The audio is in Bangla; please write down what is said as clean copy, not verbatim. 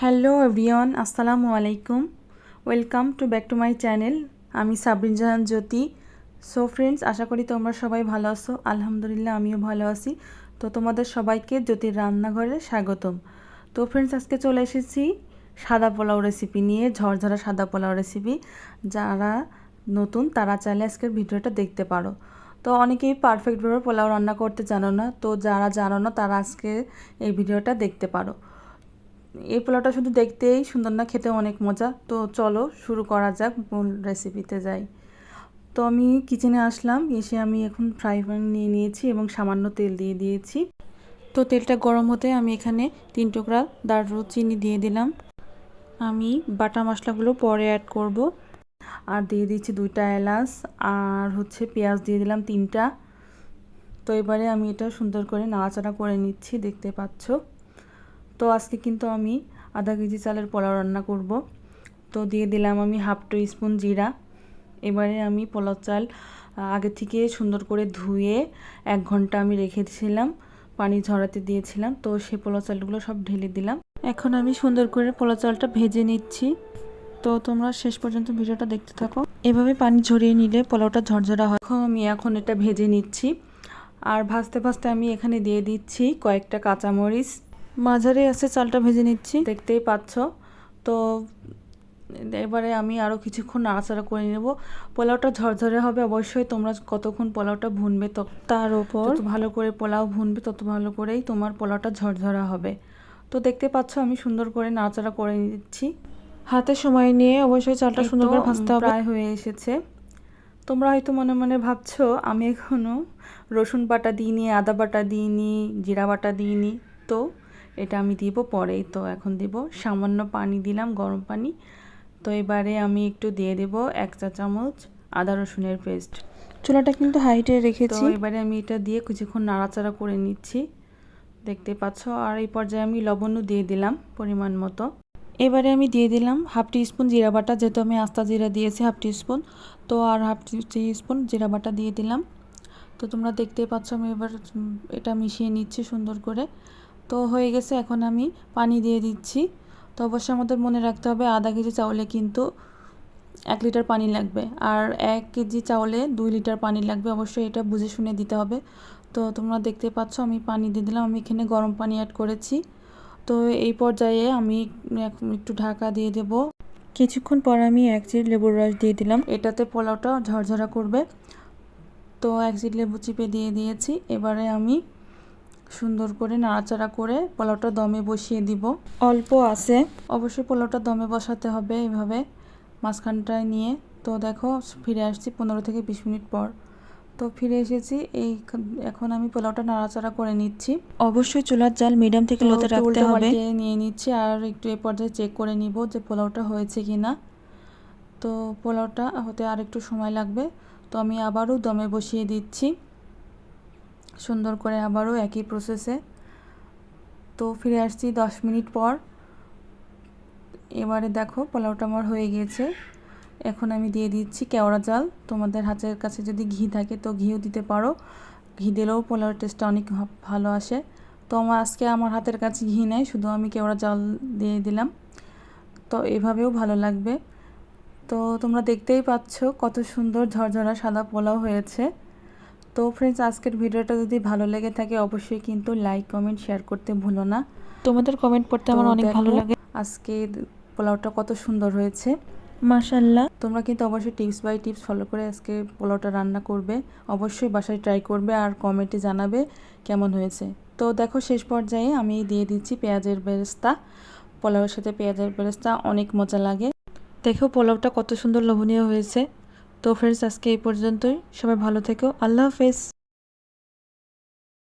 হ্যালো এভরিওয়ান, আসসালামু আলাইকুম। Welcome to back to my channel. আমি সাবরিন জাহান জ্যোতি। সো ফ্রেন্ডস, আশা করি তোমরা সবাই ভালো আছো। আলহামদুলিল্লাহ, আমিও ভালো আছি। তো তোমাদের সবাইকে জ্যোতির রান্নাঘরে স্বাগতম। তো ফ্রেন্ডস, আজকে চলে এসেছি সাদা পোলাও রেসিপি নিয়ে, ঝরঝরা সাদা পোলাও রেসিপি। যারা নতুন তারা চাইলে আজকের ভিডিওটা দেখতে পারো। তো অনেকেই পারফেক্টভাবে পোলাও রান্না করতে জানো না, তো যারা জানো না তারা আজকে এই ভিডিওটা দেখতে পারো। এই পোলাওটা শুধু দেখতেই সুন্দর না, খেতে অনেক মজা। তো চলো শুরু করা যাক, মূল রেসিপিতে যাই। তো আমি কিচেনে আসলাম, এসে আমি এখন ফ্রাই প্যান নিয়ে নিয়েছি এবং সামান্য তেল দিয়ে দিয়েছি। তো তেলটা গরম হতে আমি এখানে 3 টুকরা দারুচিনি দিয়ে দিলাম। আমি বাটা মশলাগুলো পরে অ্যাড করব। আর দিয়ে দিচ্ছি 2টা এলাচ, আর পেঁয়াজ দিয়ে দিলাম 3টা। তো এবারে আমি এটা সুন্দর করে নাড়াচাড়া করে নিচ্ছি, দেখতে পাচ্ছ। তো আজকে কিন্তু আমি আধা কেজি চালের পোলাও রান্না করব। তো দিয়ে দিলাম আমি হাফ টিস্পুন জিরা। এবারে আমি পোলাও চাল আগে থেকে সুন্দর করে ধুয়ে 1 ঘন্টা আমি রেখেছিলাম, পানি ঝরাতে দিয়েছিলাম। তো সেই পোলাও চালগুলো সব ঢেলে দিলাম। এখন আমি সুন্দর করে পোলাও চালটা ভেজে নিচ্ছি। তো তোমরা শেষ পর্যন্ত ভিডিওটা দেখতে থাকো। এভাবে পানি ঝরিয়ে নিলে পোলাওটা ঝরঝরা হয়। এখন এটা ভেজে নিচ্ছি। আর ভাজতে ভাজতে আমি এখানে দিয়ে দিচ্ছি কয়েকটা কাঁচামরিচ। মাঝারি আছে চালটা ভেজে নিচ্ছি, দেখতেই পাচ্ছ। তো এবারে আমি আরও কিছুক্ষণ নাড়াচাড়া করে নেব। পোলাওটা ঝরঝরে হবে অবশ্যই। তোমরা কতক্ষণ পোলাওটা ভুনবে তার ওপর, যত ভালো করে পোলাও ভুনবে তত ভালো করেই তোমার পোলাওটা ঝরঝরা হবে। তো দেখতে পাচ্ছ আমি সুন্দর করে নাড়াচাড়া করে নিচ্ছি। হাতে সময় নিয়ে অবশ্যই চালটা সুন্দর করে ভাজতে হবে। প্রায় হয়ে এসেছে। তোমরা হয়তো মনে মনে ভাবছো আমি এখনও রসুন বাটা দিইনি, আদা বাটা দিইনি, জিরা বাটা দিইনি। তো এটা আমি দিব পরেই। তো এখন দিব সামান্য পানি দিলাম, গরম পানি। তো এবারে আমি একটু দিয়ে দেব 1 চা চামচ আদা রসুনের পেস্ট। চুলাটা কিন্তু হাইটে রেখেছি। তো এবারে আমি এটা দিয়ে কিছুক্ষণ নাড়াচাড়া করে নিচ্ছি, দেখতে পাচ্ছ। আর এই পর্যায়ে আমি লবণও দিয়ে দিলাম পরিমাণ মতো। এবারে আমি দিয়ে দিলাম হাফ টিস্পুন জিরা বাটা, যেহেতু আমি আস্তা জিরা দিয়েছি হাফ টিস্পুন। তো আর হাফ টিস্পুন জিরা বাটা দিয়ে দিলাম। তো তোমরা দেখতেই পাচ্ছ আমি এবার এটা মিশিয়ে নিচ্ছি সুন্দর করে। তো হয়ে গেছে, এখন আমি পানি দিয়ে দিচ্ছি। তো অবশ্যই আমাদের মনে রাখতে হবে আধা কেজি চাউলে কিন্তু 1 লিটার পানি লাগবে, আর 1 কেজি চাউলে 2 লিটার পানি লাগবে। অবশ্যই এটা বুঝে শুনে দিতে হবে। তো তোমরা দেখতে পাচ্ছ আমি পানি দিয়ে দিলাম। আমি এখানে গরম পানি অ্যাড করেছি। তো এই পর্যায়ে আমি একটু ঢাকা দিয়ে দেব। কিছুক্ষণ পর আমি 1 চিড় লেবুর রস দিয়ে দিলাম, এটাতে পোলাওটা ঝরঝরা করবে। তো 1 চিড় লেবু চিপে দিয়ে দিয়েছি। এবারে আমি সুন্দর করে নাড়াচাড়া করে পোলাওটা দমে বসিয়ে দিব অল্প আছে। অবশ্যই পোলাওটা দমে বসাতে হবে এইভাবে মাঝখানটায় নিয়ে। তো দেখো ফিরে আসছি 15 থেকে 20 মিনিট পর। তো ফিরে এসেছি। এখন আমি পোলাওটা নাড়াচাড়া করে নিচ্ছি। অবশ্যই চুলার জাল মিডিয়াম থেকে লোতে রাখতে হবে। নিয়ে নিচ্ছি আর একটু এই পর্যায়ে চেক করে নিব যে পোলাওটা হয়েছে কিনা। তো পোলাওটা হতে আর একটু সময় লাগবে। তো আমি আবারও দমে বসিয়ে দিচ্ছি সুন্দর করে, আবারও একই প্রসেসে। তো ফিরে আসছি 10 মিনিট পর। এবারে দেখো পোলাওটা আমার হয়ে গিয়েছে। এখন আমি দিয়ে দিচ্ছি কেওড়া জল। তোমাদের হাতের কাছে যদি ঘি থাকে তো ঘিও দিতে পারো, ঘি দিলেও পোলাওর টেস্টটা অনেক ভালো আসে। তো আজকে আমার হাতের কাছে ঘি নেই, শুধু আমি কেওড়া জল দিয়ে দিলাম। তো এভাবেও ভালো লাগবে। তো তোমরা দেখতেই পাচ্ছ কত সুন্দর ঝরঝরা সাদা পোলাও হয়েছে। তো ফ্রেন্ডস, আজকের ভিডিওটা যদি ভালো লেগে থাকে অবশ্যই কিন্তু লাইক কমেন্ট শেয়ার করতে ভুলো না। তোমাদের কমেন্ট পড়তে আমার অনেক ভালো লাগে। আজকে পোলাওটা কত সুন্দর হয়েছে, মাশাআল্লাহ। তোমরা কিন্তু অবশ্যই টিপস বাই টিপস ফলো করে আজকে পোলাওটা রান্না করবে। অবশ্যই বাসায় ট্রাই করবে আর কমেন্টে জানাবে কেমন হয়েছে। তো দেখো শেষ পর্যায়ে আমি দিয়ে দিচ্ছি পেঁয়াজের বেরেস্তা। পোলাওয়ের সাথে পেঁয়াজের বেরেস্তা অনেক মজা লাগে। দেখো পোলাওটা কত সুন্দর লোভনীয় হয়েছে। তো ফ্রেন্ডস, আজকে এই পর্যন্তই। সবাই ভালো থেকো। আল্লাহ হাফেজ।